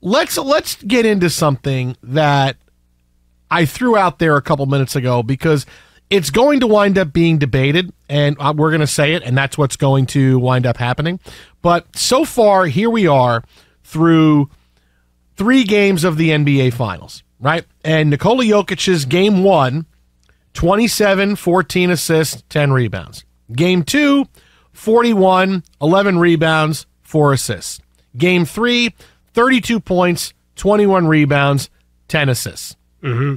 let's get into something that I threw out there a couple minutes ago because it's going to wind up being debated, and we're going to say it, and that's what's going to wind up happening. But so far, here we are through 3 games of the NBA Finals, right? And Nikola Jokic's game 1, 27, 14 assists, 10 rebounds. Game 2, 41, 11 rebounds, 4 assists. Game 3, 32 points, 21 rebounds, 10 assists. Mm-hmm.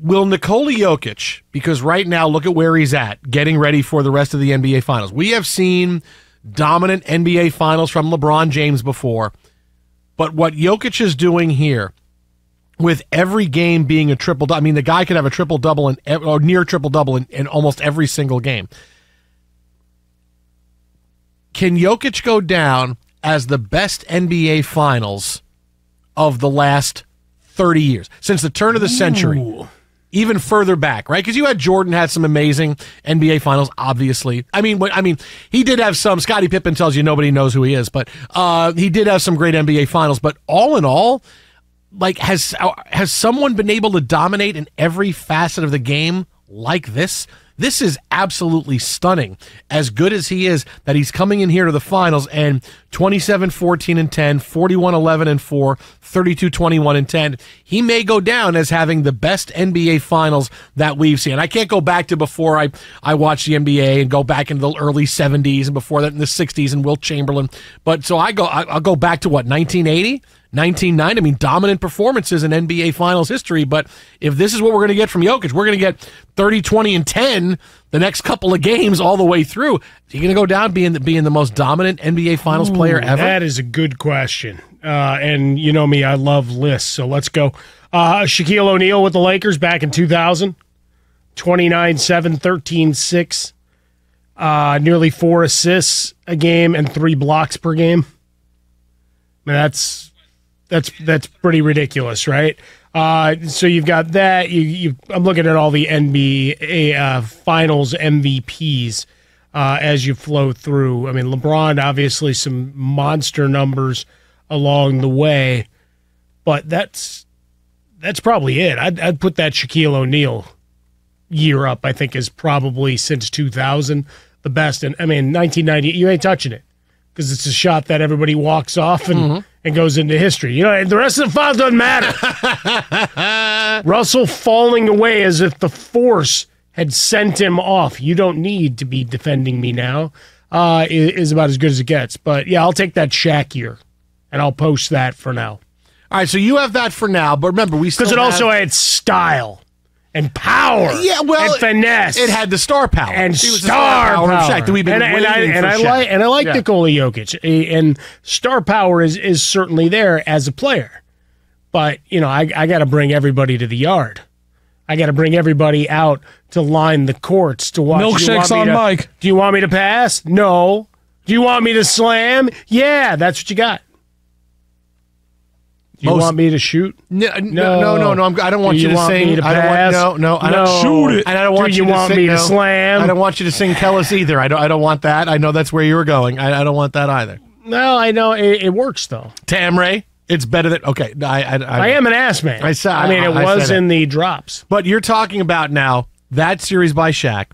Will Nikola Jokic, because right now, look at where he's at, getting ready for the rest of the NBA Finals. We have seen dominant NBA Finals from LeBron James before, but what Jokic is doing here, with every game being a triple-double, I mean, the guy could have a triple-double or near triple-double in almost every single game. Can Jokic go down as the best NBA Finals of the last 30 years, since the turn of the century? Ooh. Even further back, right? Because you had Jordan had some amazing NBA Finals, obviously. I mean, he did have some. Scottie Pippen tells you nobody knows who he is, but he did have some great NBA Finals. But all in all, like, has someone been able to dominate in every facet of the game like this? This is absolutely stunning. As good as he is, that he's coming in here to the finals and 27, 14, and 10, 41, 11, and 4, 32, 21, and 10. He may go down as having the best NBA Finals that we've seen. I can't go back to before I watched the NBA and go back into the early 70s and before that in the 60s and Wilt Chamberlain. But so I'll go back to what, 1980? 1990, I mean, dominant performances in NBA Finals history, but if this is what we're going to get from Jokic, we're going to get 30, 20, and 10 the next couple of games all the way through. Is he going to go down being the most dominant NBA Finals player ever? That is a good question. And you know me, I love lists, so let's go. Shaquille O'Neal with the Lakers back in 2000, 29-7, 13-6, nearly 4 assists a game and 3 blocks per game. I mean, that's pretty ridiculous, right? So you've got that. I'm looking at all the NBA Finals MVPs as you flow through. I mean, LeBron, obviously some monster numbers along the way, but that's probably it. I'd put that Shaquille O'Neal year up, I think, is probably since 2000 the best. And I mean, 1990, you ain't touching it, because it's a shot that everybody walks off and goes into history. You know, the rest of the file doesn't matter. Russell falling away as if the force had sent him off. You don't need to be defending me now. Is about as good as it gets. But yeah, I'll take that Shaq year, and I'll post that for now. All right, so you have that for now, but remember, we still because it also had style and power, and finesse. It had the star power and star power. Of Shaq that we've been waiting for Shaq. I like Nikola Jokic, and star power is certainly there as a player. But you know, I got to bring everybody to the yard. I got to bring everybody out to line the courts to watch. Milkshakes on Mike. Do you want me to pass? No. Do you want me to slam? Yeah, that's what you got. Do you want me to shoot? No. I don't want you to sing. I don't shoot it. And I don't want you to want sing, me to slam? I don't want you to sing "Tell Us" either. I don't want that. I know that's where you were going. I don't want that either. No, I know it works though. Tamray, it's better than okay. I am an ass man. It was in the drops. But you're talking about now that series by Shaq.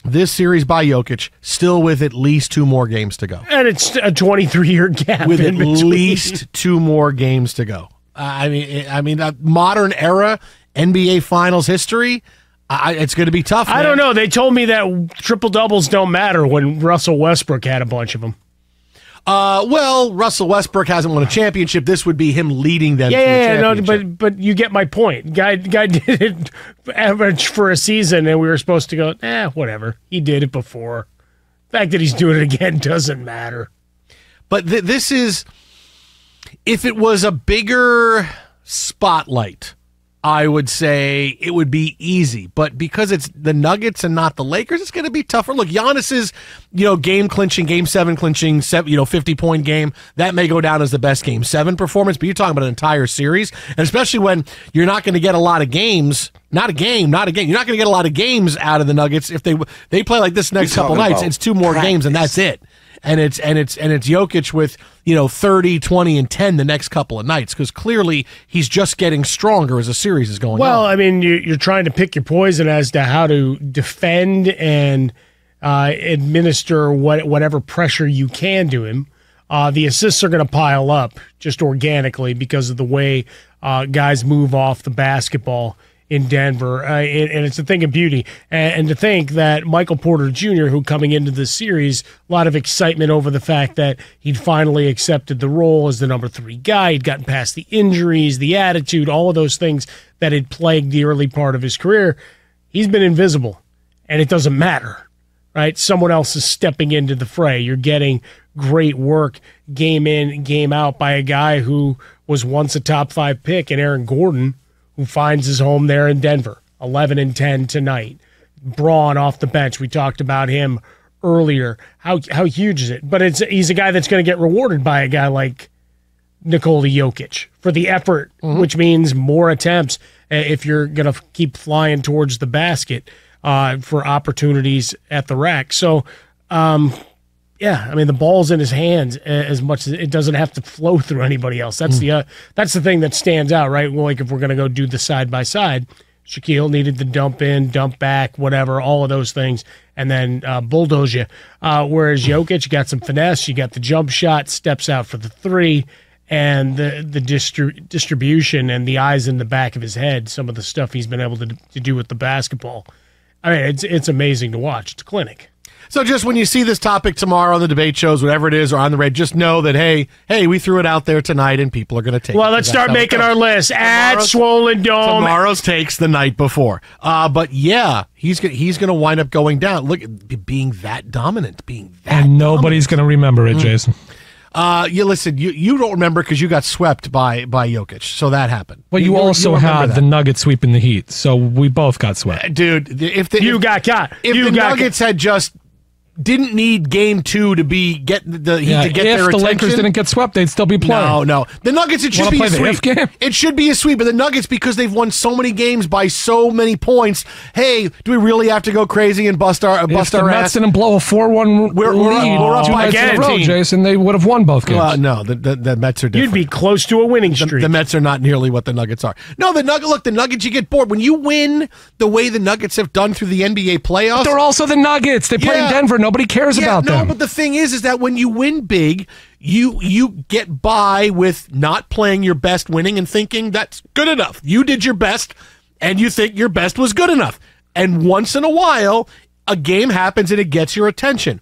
This series by Jokic, still with at least 2 more games to go. And it's a 23-year gap. With at least 2 more games to go. I mean, that modern era NBA Finals history, it's going to be tough, man. I don't know. They told me that triple-doubles don't matter when Russell Westbrook had a bunch of them. Well, Russell Westbrook hasn't won a championship. This would be him leading them to a championship. No, but you get my point. Guy did it average for a season, and we were supposed to go, whatever. He did it before. The fact that he's doing it again doesn't matter. But this is, if it was a bigger spotlight, I would say it would be easy. But because it's the Nuggets and not the Lakers, it's going to be tougher. Look, Giannis's, game 7 clinching, 50-point game, that may go down as the best Game 7 performance, but you're talking about an entire series, and especially when you're not going to get a lot of games, you're not going to get a lot of games out of the Nuggets if they play like this next couple nights. It's 2 more games, and that's it. and it's Jokic with 30, 20, and 10 the next couple of nights, because clearly he's just getting stronger as the series is going on. Well, I mean, you're trying to pick your poison as to how to defend and administer whatever pressure you can to him. The assists are going to pile up just organically because of the way guys move off the basketball in Denver, and it's a thing of beauty. And to think that Michael Porter Jr., who coming into this series, a lot of excitement over the fact that he'd finally accepted the role as the number 3 guy. He'd gotten past the injuries, the attitude, all of those things that had plagued the early part of his career. He's been invisible, and it doesn't matter, right? Someone else is stepping into the fray. You're getting great work game in, game out by a guy who was once a top 5 pick in Aaron Gordon, who finds his home there in Denver, 11 and 10 tonight. Braun off the bench. We talked about him earlier. How huge is it? But he's a guy that's going to get rewarded by a guy like Nikola Jokic for the effort, which means more attempts if you're going to keep flying towards the basket for opportunities at the rack. So, yeah, I mean, the ball's in his hands as much as it doesn't have to flow through anybody else. That's that's the thing that stands out, right? Well, like if we're going to go do the side-by-side, Shaquille needed the dump in, dump back, whatever, all of those things, and then bulldoze you. Whereas Jokic got some finesse. You got the jump shot, steps out for the 3, and the distribution and the eyes in the back of his head, some of the stuff he's been able to do with the basketball. I mean, it's amazing to watch. It's a clinic. So just when you see this topic tomorrow on the debate shows, whatever it is, or on the radio, just know that, hey, we threw it out there tonight, and people are going to take it. Well, let's start making our list. At Swollen Dome. Tomorrow's takes the night before. But, yeah, he's going to wind up going down. Look, being that dominant, And nobody's going to remember it, Jason. You listen, you don't remember because you got swept by Jokic, so that happened. But you also had the Nuggets sweeping the Heat, so we both got swept. Dude, if the Nuggets had just didn't need game 2 to get the Heat to get their attention. If the Lakers didn't get swept, they'd still be playing. No. The Nuggets, it should be a sweep. It should be a sweep. But the Nuggets, because they've won so many games by so many points, hey, do we really have to go crazy and bust our Mets ass? didn't blow a 4-1 we're up by again, Jason. They would have won both games. No, the Mets are different. You'd be close to a winning streak. The Mets are not nearly what the Nuggets are. No, the Nuggets, you get bored. When you win the way the Nuggets have done through the NBA playoffs. But they're also the Nuggets. They play in Denver. Nobody cares about them. No, but the thing is that when you win big, you get by with not playing your best, winning, and thinking that's good enough. You did your best, and you think your best was good enough. And once in a while, a game happens and it gets your attention.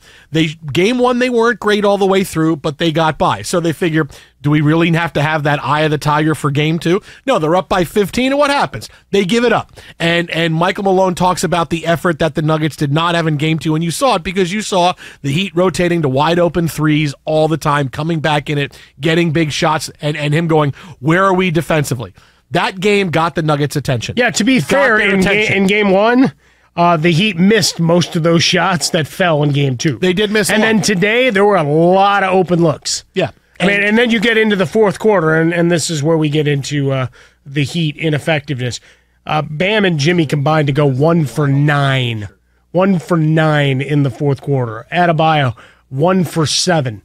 Game 1, they weren't great all the way through, but they got by. So they figure, do we really have to have that eye of the tiger for game 2? No, they're up by 15, and what happens? They give it up. And Michael Malone talks about the effort that the Nuggets did not have in game 2, and you saw it because you saw the Heat rotating to wide open threes all the time, coming back in it, getting big shots, and him going, where are we defensively? That game got the Nuggets' attention. Yeah, to be fair, in game 1, the Heat missed most of those shots that fell in game 2. They did miss and then today, there were a lot of open looks. Yeah. And then you get into the fourth quarter, and this is where we get into the Heat ineffectiveness. Bam and Jimmy combined to go 1 for 9. 1 for 9 in the fourth quarter. Adebayo, 1 for 7.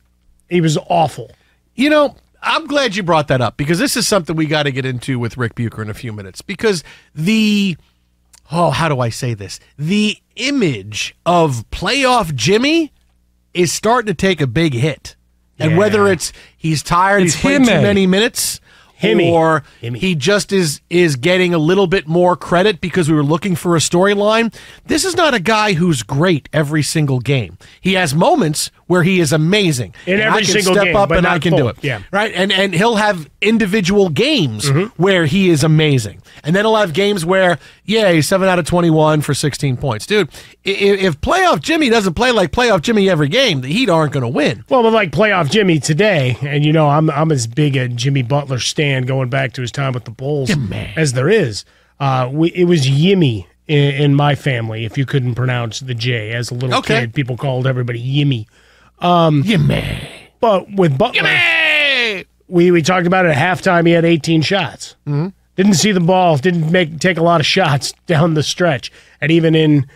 He was awful. I'm glad you brought that up because this is something we got to get into with Rick Bucher in a few minutes because how do I say this? The image of playoff Jimmy is starting to take a big hit. And whether it's he's tired, he's played too many minutes, or he just is getting a little bit more credit because we were looking for a storyline. This is not a guy who's great every single game. He has moments where he is amazing. In every single game, I can step up and I can do it. Yeah. Right? And he'll have individual games where he is amazing. And then he'll have games where, he's 7 out of 21 for 16 points. Dude, if playoff Jimmy doesn't play like playoff Jimmy every game, the Heat aren't going to win. Well, but like playoff Jimmy today, and I'm as big a Jimmy Butler stan going back to his time with the Bulls as there is. It was Yimmy in my family, if you couldn't pronounce the J. As a little kid, people called everybody Yimmy. Yimmy. But with Butler, Yimmy! we talked about it at halftime. He had 18 shots. Mm-hmm. Didn't see the ball. Didn't take a lot of shots down the stretch. And even in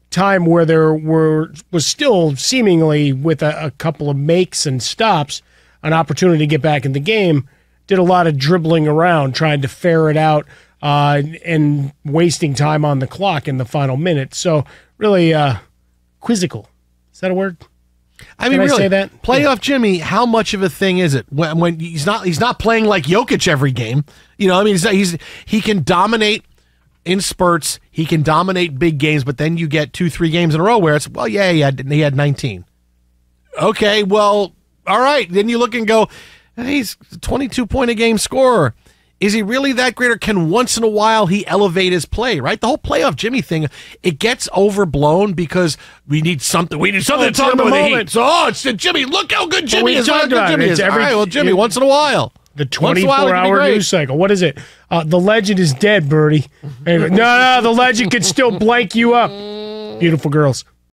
time where there was still seemingly with a couple of makes and stops an opportunity to get back in the game, did a lot of dribbling around trying to ferret out and wasting time on the clock in the final minute. So really quizzical. Is that a word? I mean, Can I really, say that? playoff Jimmy, how much of a thing is it when he's not playing like Jokic every game? You know, I mean, he can dominate in spurts, he can dominate big games, but then you get 2-3 games in a row where it's, well, yeah, he had 19. Okay, well, all right. Then you look and go, hey, he's a 22-point-a-game scorer. Is he really that great, or can once in a while he elevate his play, right? The whole playoff Jimmy thing, it gets overblown because we need something. We need something to talk about with the Heat. So, it's Jimmy. Look how good Jimmy is. Look how good Jimmy is. All right, well, Jimmy, once in a while. The 24-hour news cycle. What is it? The legend is dead, Birdie. No, the legend can still blank you up. Beautiful girls.